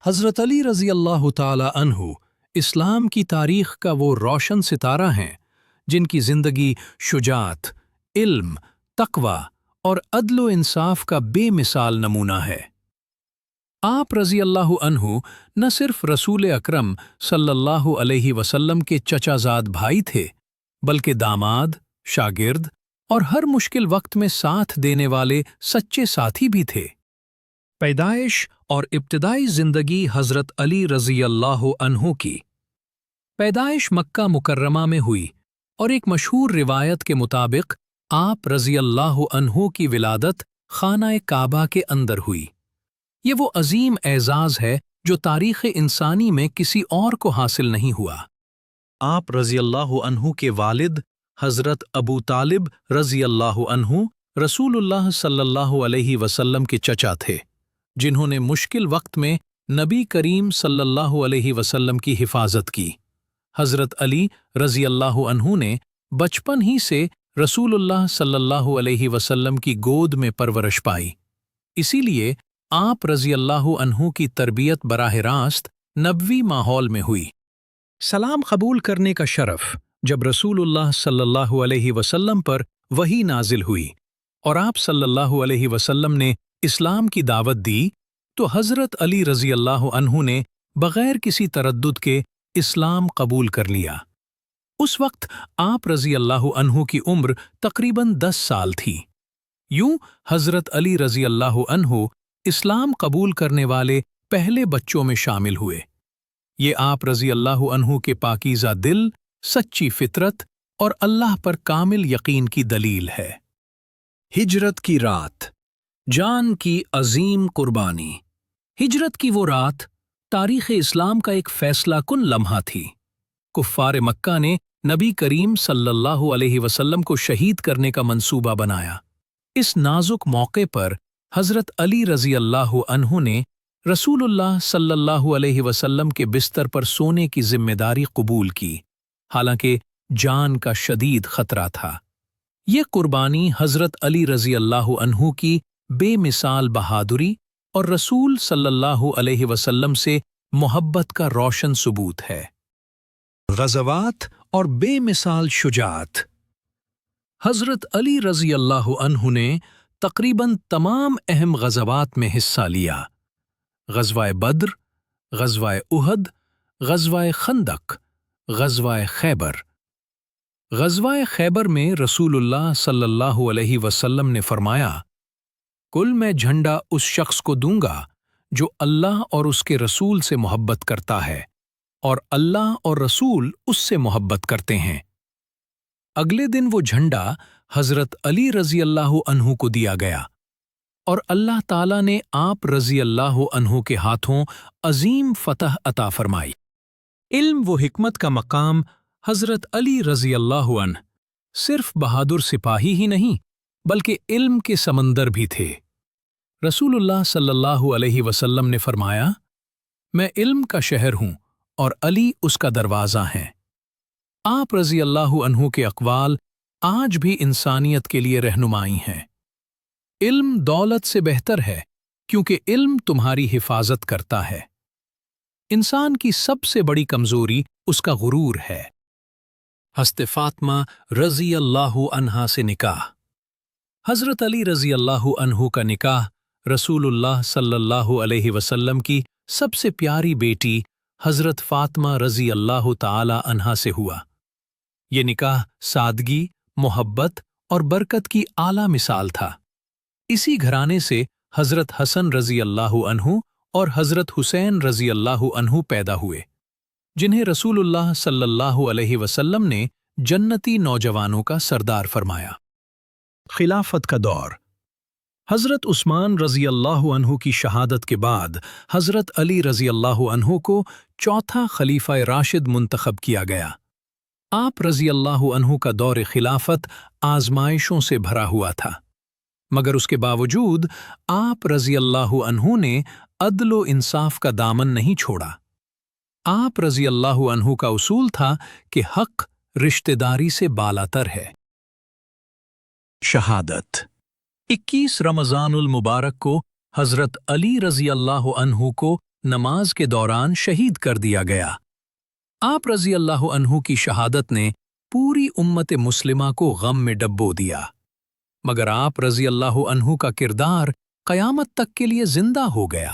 حضرت علی رضی اللہ تعالی عنہ اسلام کی تاریخ کا وہ روشن ستارہ ہیں جن کی زندگی شجاعت، علم، تقوی اور عدل و انصاف کا بے مثال نمونہ ہے۔ آپ رضی اللہ عنہ نہ صرف رسول اکرم صلی اللہ علیہ وسلم کے چچا زاد بھائی تھے، بلکہ داماد، شاگرد اور ہر مشکل وقت میں ساتھ دینے والے سچے ساتھی بھی تھے۔ پیدائش اور ابتدائی زندگی حضرت علی رضی اللہ عنہ کی۔ پیدائش مکہ مکرمہ میں ہوئی اور ایک مشہور روایت کے مطابق آپ رضی اللہ عنہ کی ولادت خانہ کعبہ کے اندر ہوئی۔ یہ وہ عظیم اعزاز ہے جو تاریخ انسانی میں کسی اور کو حاصل نہیں ہوا۔ آپ رضی اللہ عنہ کے والد حضرت ابو طالب رضی اللہ عنہ رسول اللہ صلی اللہ علیہ وسلم کے چچا تھے، جنہوں نے مشکل وقت میں نبی کریم صلی اللہ علیہ وسلم کی حفاظت کی۔ حضرت علی رضی اللہ عنہ نے بچپن ہی سے رسول اللہ صلی اللہ علیہ وسلم کی گود میں پرورش پائی، اسی لیے آپ رضی اللہ عنہ کی تربیت براہ راست نبوی ماحول میں ہوئی۔ سلام قبول کرنے کا شرف جب رسول اللہ صلی اللہ علیہ وسلم پر وحی نازل ہوئی اور آپ صلی اللہ علیہ وسلم نے اسلام کی دعوت دی، تو حضرت علی رضی اللہ عنہ نے بغیر کسی تردد کے اسلام قبول کر لیا۔ اس وقت آپ رضی اللہ عنہ کی عمر تقریباً 10 سال تھی۔ یوں حضرت علی رضی اللہ عنہ اسلام قبول کرنے والے پہلے بچوں میں شامل ہوئے۔ یہ آپ رضی اللہ عنہ کے پاکیزہ دل، سچی فطرت اور اللہ پر کامل یقین کی دلیل ہے۔ ہجرت کی رات، جان کی عظیم قربانی۔ ہجرت کی وہ رات تاریخ اسلام کا ایک فیصلہ کن لمحہ تھی۔ کفار مکہ نے نبی کریم صلی اللہ علیہ وسلم کو شہید کرنے کا منصوبہ بنایا۔ اس نازک موقع پر حضرت علی رضی اللہ عنہ نے رسول اللہ صلی اللہ علیہ وسلم کے بستر پر سونے کی ذمہ داری قبول کی، حالانکہ جان کا شدید خطرہ تھا۔ یہ قربانی حضرت علی رضی اللہ عنہ کی بے مثال بہادری اور رسول صلی اللہ علیہ وسلم سے محبت کا روشن ثبوت ہے۔ غزوات اور بے مثال شجاعت۔ حضرت علی رضی اللہ عنہ نے تقریباً تمام اہم غزوات میں حصہ لیا۔ غزوہ بدر، غزوہ احد، غزوہ خندق، غزوہ خیبر۔ غزوہ خیبر میں رسول اللہ صلی اللہ علیہ وسلم نے فرمایا، کل میں جھنڈا اس شخص کو دوں گا جو اللہ اور اس کے رسول سے محبت کرتا ہے اور اللہ اور رسول اس سے محبت کرتے ہیں۔ اگلے دن وہ جھنڈا حضرت علی رضی اللہ عنہ کو دیا گیا اور اللہ تعالیٰ نے آپ رضی اللہ عنہ کے ہاتھوں عظیم فتح عطا فرمائی۔ علم و حکمت کا مقام حضرت علی رضی اللہ عنہ صرف بہادر سپاہی ہی نہیں بلکہ علم کے سمندر بھی تھے۔ رسول اللہ صلی اللہ علیہ وسلم نے فرمایا، میں علم کا شہر ہوں اور علی اس کا دروازہ ہیں۔ آپ رضی اللہ عنہ کے اقوال آج بھی انسانیت کے لیے رہنمائی ہیں۔ علم دولت سے بہتر ہے کیونکہ علم تمہاری حفاظت کرتا ہے۔ انسان کی سب سے بڑی کمزوری اس کا غرور ہے۔ حضرت فاطمہ رضی اللہ عنہا سے نکاح۔ حضرت علی رضی اللہ عنہ کا نکاح رسول اللہ صلی اللہ علیہ وسلم کی سب سے پیاری بیٹی حضرت فاطمہ رضی اللہ تعالی عنہا سے ہوا۔ یہ نکاح سادگی، محبت اور برکت کی اعلیٰ مثال تھا۔ اسی گھرانے سے حضرت حسن رضی اللہ عنہ اور حضرت حسین رضی اللہ عنہ پیدا ہوئے، جنہیں رسول اللہ صلی اللہ علیہ وسلم نے جنتی نوجوانوں کا سردار فرمایا۔ خلافت کا دور۔ حضرت عثمان رضی اللہ عنہ کی شہادت کے بعد حضرت علی رضی اللہ عنہ کو چوتھا خلیفہ راشد منتخب کیا گیا۔ آپ رضی اللہ عنہ کا دور خلافت آزمائشوں سے بھرا ہوا تھا، مگر اس کے باوجود آپ رضی اللہ عنہ نے عدل و انصاف کا دامن نہیں چھوڑا۔ آپ رضی اللہ عنہ کا اصول تھا کہ حق رشتہ داری سے بالاتر ہے۔ شہادت۔ 21 رمضان المبارک کو حضرت علی رضی اللہ عنہ کو نماز کے دوران شہید کر دیا گیا۔ آپ رضی اللہ عنہ کی شہادت نے پوری امت مسلمہ کو غم میں ڈبو دیا، مگر آپ رضی اللہ عنہ کا کردار قیامت تک کے لیے زندہ ہو گیا۔